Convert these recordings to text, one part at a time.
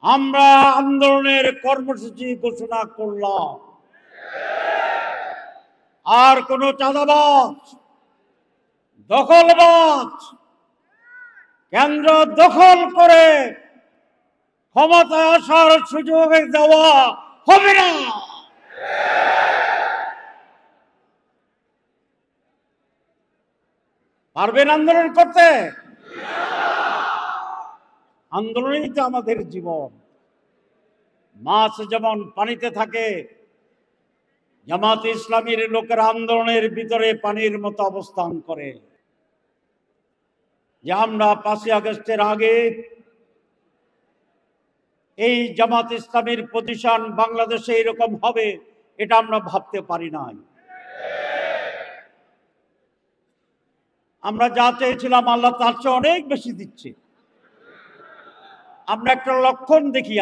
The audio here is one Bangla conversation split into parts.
আমরা আন্দোলনের কর্মসূচি ঘোষণা করলাম। আর কোন চাঁদাবাজ, দখলবাজ কেন্দ্র দখল করে ক্ষমতায় আসার সুযোগ দেওয়া হবে না। পারবেন আন্দোলন করতে? আন্দোলনই তো আমাদের জীবন। মাছ যেমন পানিতে থাকে, জামাত ইসলামীর লোকেরা আন্দোলনের ভিতরে পানির মতো অবস্থান করে। যে আমরা 5ই আগস্টের আগে এই জামাত ইসলামীর পজিশন বাংলাদেশে এরকম হবে এটা আমরা ভাবতে পারি নাই। আমরা যা চেয়েছিলাম আল্লাহ তার চেয়ে অনেক বেশি দিচ্ছে। আমরা একটা লক্ষণ দেখি।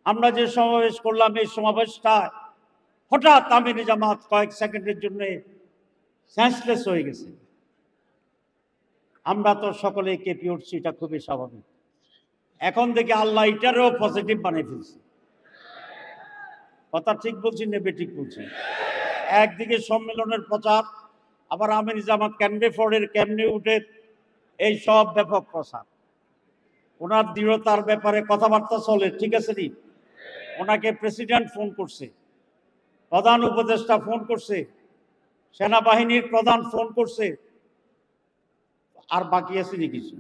আমরা যে সমাবেশ করলাম, এই সমাবেশটা হঠাৎ আমির জামাত কয়েক সেকেন্ডের জন্য সেন্সলেস হয়ে গেছে। আমরা তো সকলে কেঁপে উঠছি, এটা খুবই স্বাভাবিক। এখন দেখি আল্লাহ এটারও পজিটিভ বানিয়ে ফেলছে। কথা ঠিক বলছি না বেঠিক বলছি? একদিকে সম্মেলনের প্রচার, আবার আমির জামাত ক্যান্ডে ফোর্ডের ক্যাম্পে উঠে এই সব ব্যাপক প্রচার। ওনার দৃঢ়তার ব্যাপারে কথাবার্তা চলে, ঠিক আছে নি? ওনাকে প্রেসিডেন্ট ফোন করছে, প্রধান উপদেষ্টা ফোন করছে, সেনাবাহিনীর প্রধান ফোন করছে। আর বাকি আছে নি কিছু?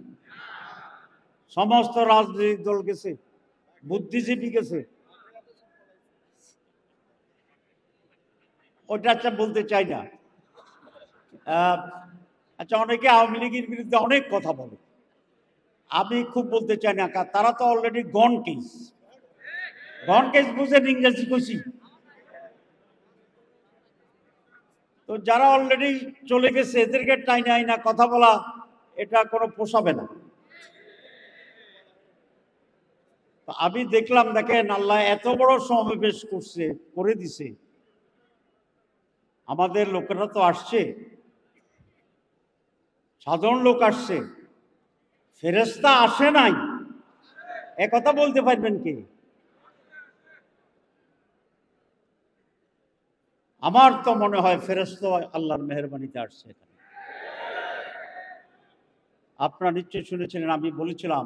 সমস্ত রাজনৈতিক দল গেছে, বুদ্ধিজীবী গেছে। ওটা আচ্ছা বলতে চাই না। আচ্ছা, অনেকে আওয়ামী লীগের বিরুদ্ধে অনেক কথা বলে, আমি খুব বলতে চাই না। তারা তো অলরেডি গন কেস। গন কেস বুঝেন ইংরেজি কইছি? তো যারা অলরেডি চলে গেছে এদেরকে টাইনা আইনা কথা বলা, এটা কোনো পোষাবে না। আমি দেখলাম, দেখেন আল্লাহ এত বড় সমাবেশ করে দিছে। আমাদের লোকেরা তো আসছে, সাধারণ লোক আসছে, ফেরেশতা আসে নাই। এ কথা বলতে পারবেন কি? আমার তো মনে হয় ফেরেশতা আল্লাহর মেহেরবানিতে আসছে। আপনারা নিশ্চয়ই শুনেছিলেন, আমি বলেছিলাম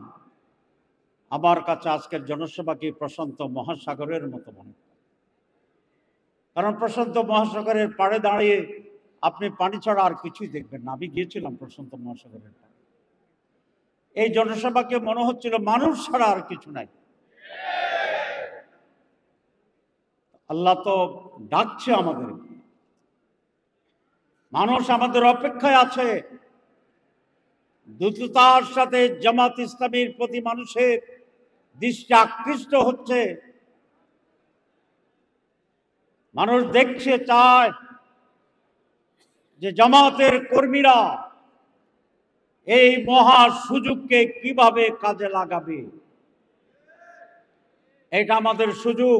আমার কাছে আজকের জনসভাকে প্রশান্ত মহাসাগরের মতো মনে হয়। কারণ প্রশান্ত মহাসাগরের পাড়ে দাঁড়িয়ে আপনি পানি ছাড়া আর কিছুই দেখবেন না। আমি গিয়েছিলাম প্রশান্ত মহাসাগরের পাড়ে, এই জনসভাকে মনে হচ্ছিল মানুষ ছাড়া আর কিছু নাই। আল্লাহ তো ডাকছে আমাদের, মানুষ আমাদের অপেক্ষায় আছে। দ্রুততার সাথে জামাত ইসলামীর প্রতি মানুষের দৃষ্টি আকৃষ্ট হচ্ছে। মানুষ দেখছে, চায় যে জামাতের কর্মীরা এই মহা সুযোগকে কিভাবে কাজে লাগাবে। এটা আমাদের সুযোগ,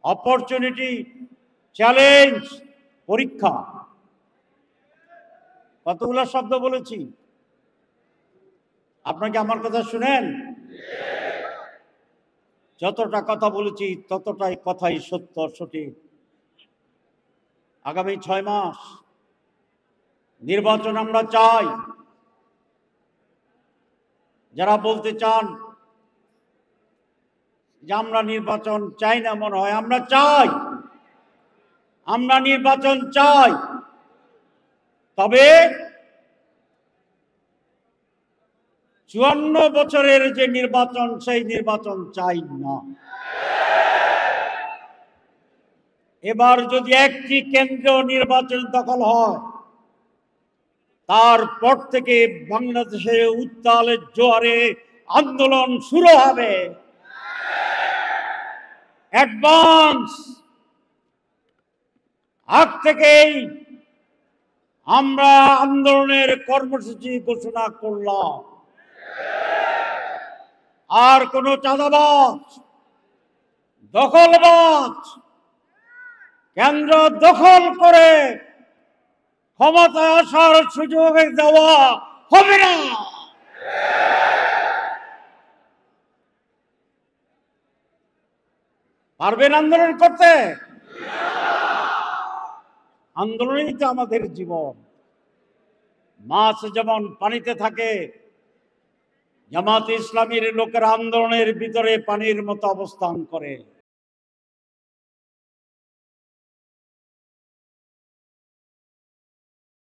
অপরচুনিটি, চ্যালেঞ্জ, পরীক্ষা। কতগুলো শব্দ বলেছি, আপনাকে আমার কথা শুনেন? যতটা কথা বলেছি ততটাই কথাই সত্য, সঠিক। আগামী 6 মাস নির্বাচন আমরা চাই। যারা বলতে চান যে আমরা নির্বাচন চাই না, মনে হয় আমরা চাই, আমরা নির্বাচন চাই। তবে 54 বছরের যে নির্বাচন, সেই নির্বাচন চাই না। এবার যদি একটি কেন্দ্রীয় নির্বাচন দখল হয়, তারপর থেকে বাংলাদেশে উত্তালের জোয়ারে আন্দোলন শুরু হবে। অ্যাডভান্স আগ থেকেই আমরা আন্দোলনের কর্মসূচি ঘোষণা করলাম। আর কোন চাঁদাবাজ, দখলবাজ কেন্দ্র দখল করে ক্ষমতায় আসার সুযোগ দেওয়া হবে না। পারবেন আন্দোলন করতে? আন্দোলনই তো আমাদের জীবন। মাছ যেমন পানিতে থাকে, জামাত ইসলামীর লোকেরা আন্দোলনের ভিতরে পানির মতো অবস্থান করে।